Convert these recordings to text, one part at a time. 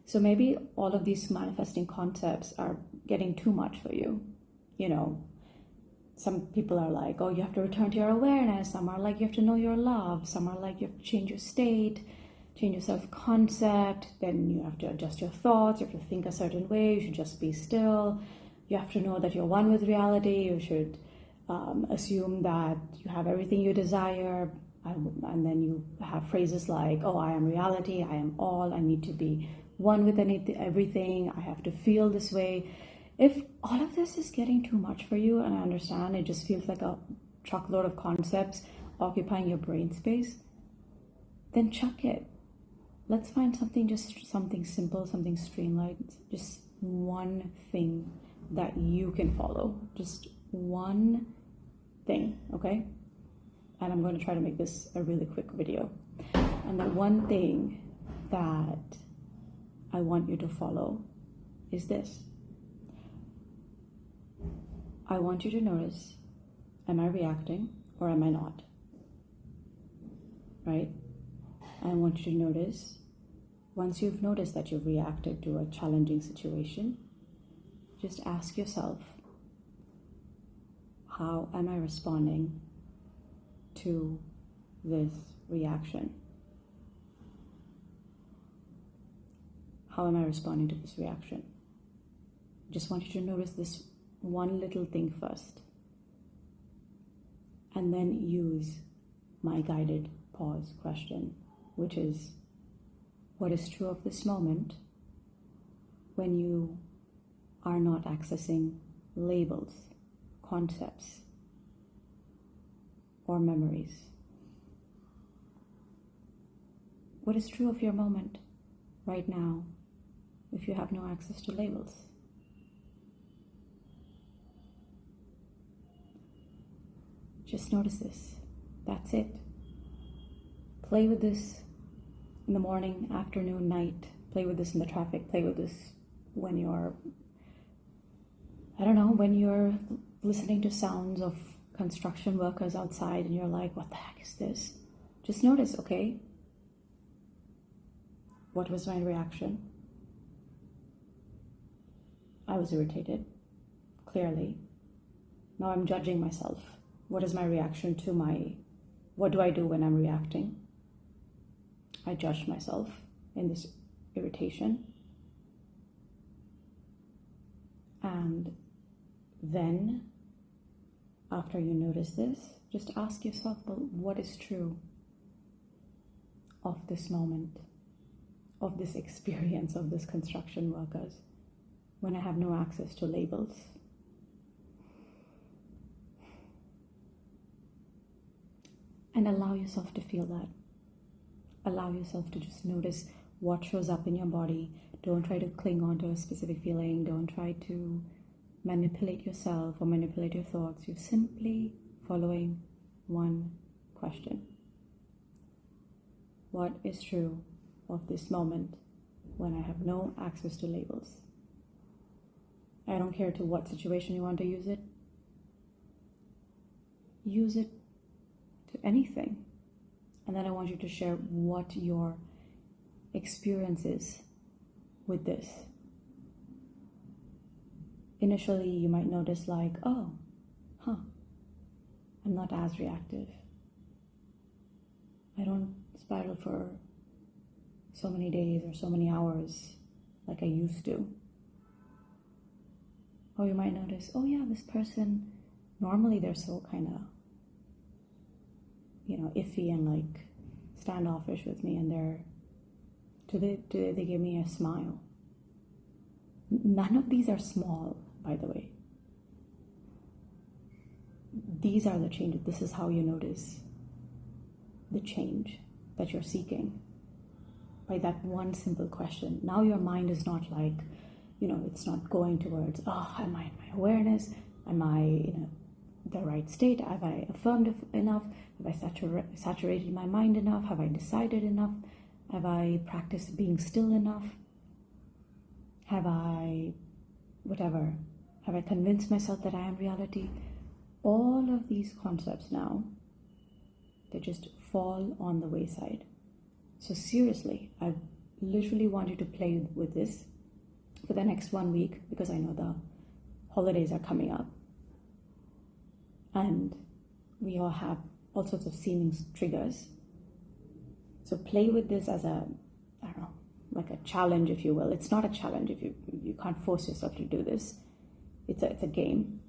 So maybe all of these manifesting concepts are getting too much for you. You know, some people are like, oh, you have to return to your awareness. Some are like, you have to know your love. Some are like, you have to change your state, change your self-concept. Then you have to adjust your thoughts. You have to think a certain way. You should just be still. You have to know that you're one with reality. You should assume that you have everything you desire. And then you have phrases like, oh, I am reality. I am all. I need to be one with everything. I have to feel this way. If all of this is getting too much for you, and I understand, it just feels like a truckload of concepts occupying your brain space, then chuck it. Let's find something simple, something streamlined, just one thing that you can follow. Just one thing, okay? And I'm going to try to make this a really quick video. And the one thing that I want you to follow is this. I want you to notice, am I reacting or am I not? Right? I want you to notice, once you've noticed that you've reacted to a challenging situation, just ask yourself, how am I responding to this reaction? How am I responding to this reaction? Just want you to notice this one little thing first, and then use my guided pause question, which is, what is true of this moment when you are not accessing labels, concepts, or memories? What is true of your moment right now if you have no access to labels? Just notice this. That's it. Play with this in the morning, afternoon, night. Play with this in the traffic. Play with this when you're, when you're listening to sounds of construction workers outside and you're like, what the heck is this? Just notice, okay? What was my reaction? I was irritated, clearly. Now I'm judging myself. What is my reaction to what do I do when I'm reacting? I judge myself in this irritation. And then, after you notice this, just ask yourself, well, what is true of this moment, of this experience of this construction workers, when I have no access to labels? And allow yourself to feel that. Allow yourself to just notice what shows up in your body. Don't try to cling on to a specific feeling. Don't try to manipulate yourself or manipulate your thoughts. You're simply following one question. What is true of this moment when I have no access to labels? I don't care to what situation you want to use it. Use it to anything. And then I want you to share what your experience is with this. Initially, you might notice like, I'm not as reactive. I don't spiral for so many days or so many hours like I used to. Or you might notice, this person, normally they're so kind of, iffy and like standoffish with me, and do they give me a smile? None of these are small, by the way. These are the changes. This is how you notice the change that you're seeking by that one simple question. Now your mind is not like, it's not going towards, am I in my awareness? Am I in the right state? Have I affirmed enough? Have I saturated my mind enough? Have I decided enough? Have I practiced being still enough? Have I convinced myself that I am reality? All of these concepts now, they just fall on the wayside. So seriously, I literally want you to play with this for the next 1 week, because I know the holidays are coming up. And we all have all sorts of seeming triggers. So play with this as a, I don't know, like a challenge, if you will. It's not a challenge if you can't force yourself to do this. It's a game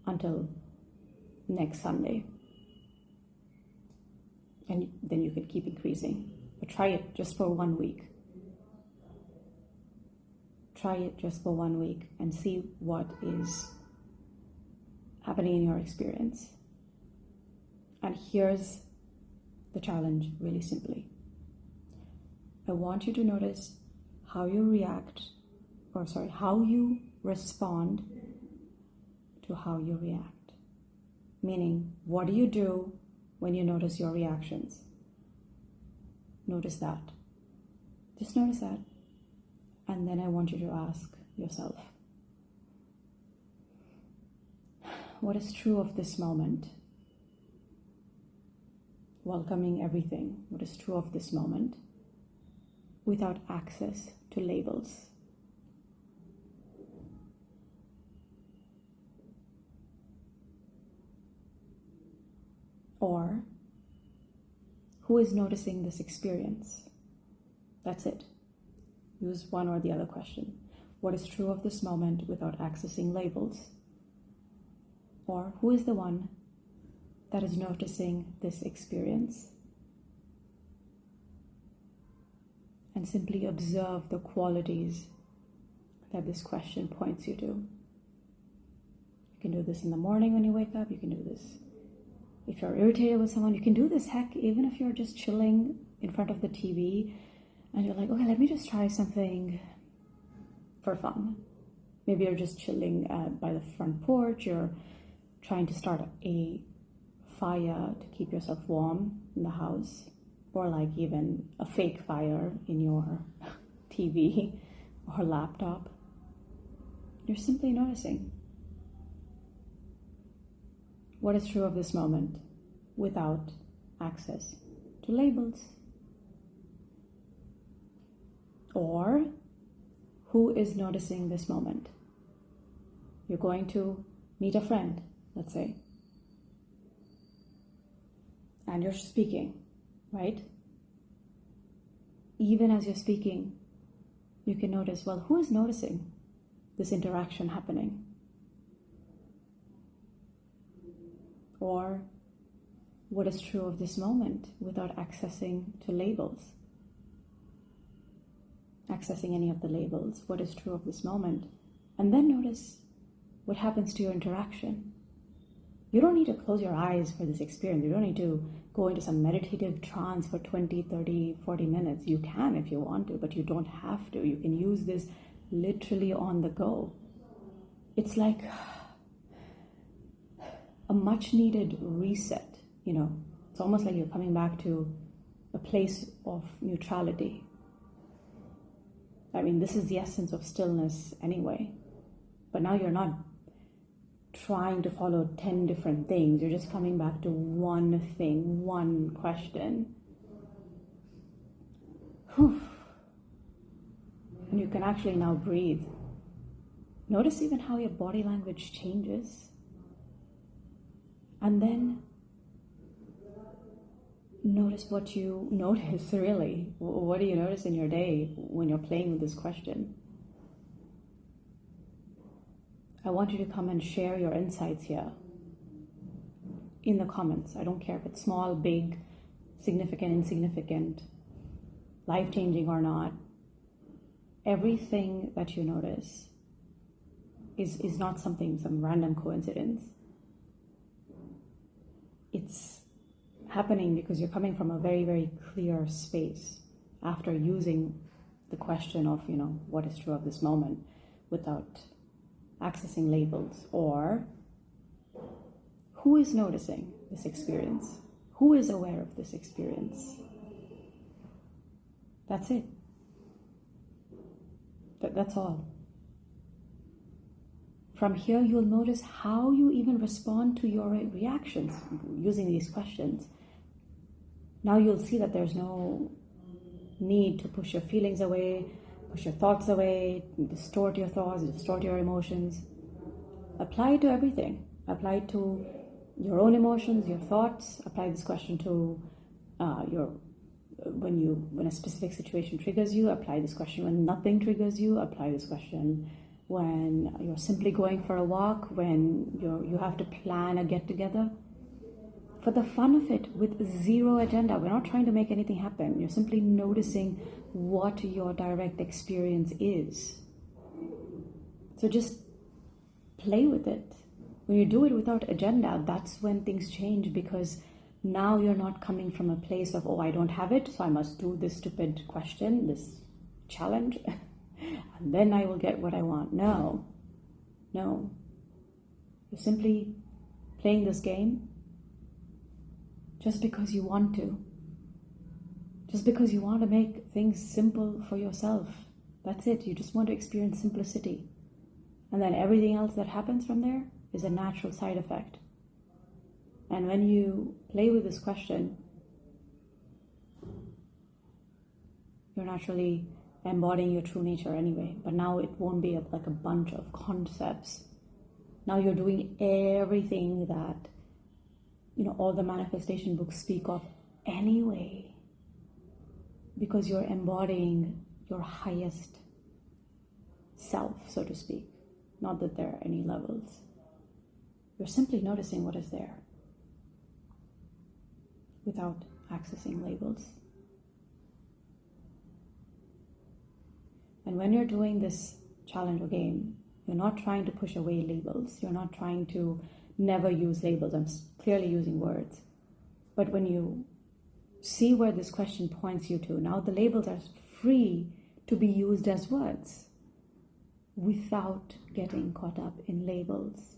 until next Sunday. And then you can keep increasing. But try it just for 1 week. Try it just for 1 week and see what is happening in your experience. And here's the challenge, really simply. I want you to notice how you how you respond to how you react. Meaning, what do you do when you notice your reactions? Notice that. Just notice that. And then I want you to ask yourself, what is true of this moment? Welcoming everything, what is true of this moment, without access to labels. Or, who is noticing this experience? That's it. Use one or the other question. What is true of this moment without accessing labels? Or, who is the one that is noticing this experience? And simply observe the qualities that this question points you to. You can do this in the morning when you wake up. You can do this if you're irritated with someone. You can do this, heck, even if you're just chilling in front of the TV and you're like, okay, let me just try something for fun. Maybe you're just chilling by the front porch. You're trying to start a fire to keep yourself warm in the house, or like even a fake fire in your TV or laptop. You're simply noticing what is true of this moment without access to labels. Or, who is noticing this moment? You're going to meet a friend, let's say, and you're speaking, right? Even as you're speaking, you can notice, well, who is noticing this interaction happening? Or, what is true of this moment without accessing to labels? Accessing any of the labels, what is true of this moment? And then notice what happens to your interaction. You don't need to close your eyes for this experience. You don't need to go into some meditative trance for 20, 30, 40 minutes. You can if you want to, but you don't have to. You can use this literally on the go. It's like a much needed reset, you know. It's almost like you're coming back to a place of neutrality. I mean, this is the essence of stillness anyway. But now you're not trying to follow 10 different things. You're just coming back to one thing, one question. Whew. And you can actually now breathe. Notice even how your body language changes. And then notice what you notice, really. What do you notice in your day when you're playing with this question? I want you to come and share your insights here in the comments. I don't care if it's small, big, significant, insignificant, life-changing or not. Everything that you notice is not some random coincidence. It's happening because you're coming from a very, very clear space after using the question of, what is true of this moment without accessing labels. Or, who is noticing this experience? Who is aware of this experience? That's it. That's all. From here, you'll notice how you even respond to your reactions using these questions. Now you'll see that there's no need to push your feelings away, push your thoughts away, distort your thoughts, distort your emotions. Apply it to everything. Apply it to your own emotions, your thoughts. Apply this question to when a specific situation triggers you. Apply this question when nothing triggers you. Apply this question when you're simply going for a walk, when you have to plan a get-together. For the fun of it, with zero agenda. We're not trying to make anything happen. You're simply noticing what your direct experience is. So just play with it. When you do it without agenda, that's when things change, because now you're not coming from a place of, oh, I don't have it, so I must do this stupid question, this challenge, and then I will get what I want. No. You're simply playing this game just because you want to. Just because you want to make things simple for yourself. That's it. You just want to experience simplicity. And then everything else that happens from there is a natural side effect. And when you play with this question, you're naturally embodying your true nature anyway. But now it won't be like a bunch of concepts. Now you're doing everything that, all the manifestation books speak of anyway. Because you're embodying your highest self, so to speak. Not that there are any levels. You're simply noticing what is there without accessing labels. And when you're doing this challenge or game, you're not trying to push away labels. You're not trying to never use labels. I'm clearly using words. But when you see where this question points you to, now the labels are free to be used as words without getting caught up in labels,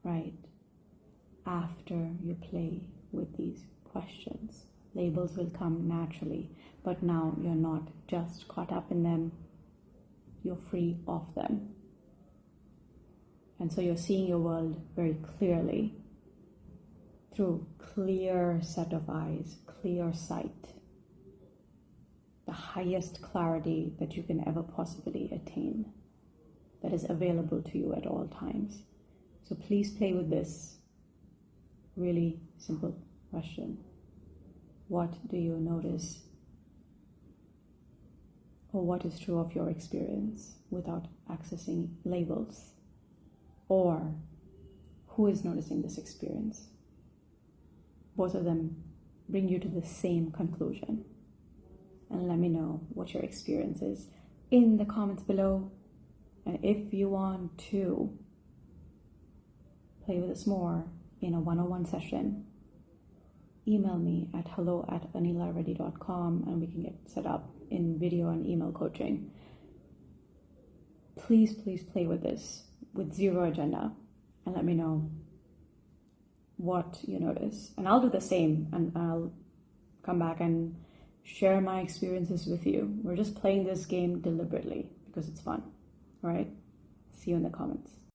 right? After you play with these questions, labels will come naturally, but now you're not just caught up in them, you're free of them. And so you're seeing your world very clearly through clear set of eyes, clear sight, the highest clarity that you can ever possibly attain, that is available to you at all times. So please play with this really simple question. What do you notice? Or what is true of your experience without accessing labels? Or who is noticing this experience? Both of them bring you to the same conclusion. And let me know what your experience is in the comments below. And if you want to play with us more in a one-on-one session, email me at hello@theanilareddy.com and we can get set up in video and email coaching. Please play with this with zero agenda and let me know what you notice. And I'll do the same, and I'll come back and share my experiences with you. We're just playing this game deliberately because it's fun. All right? See you in the comments.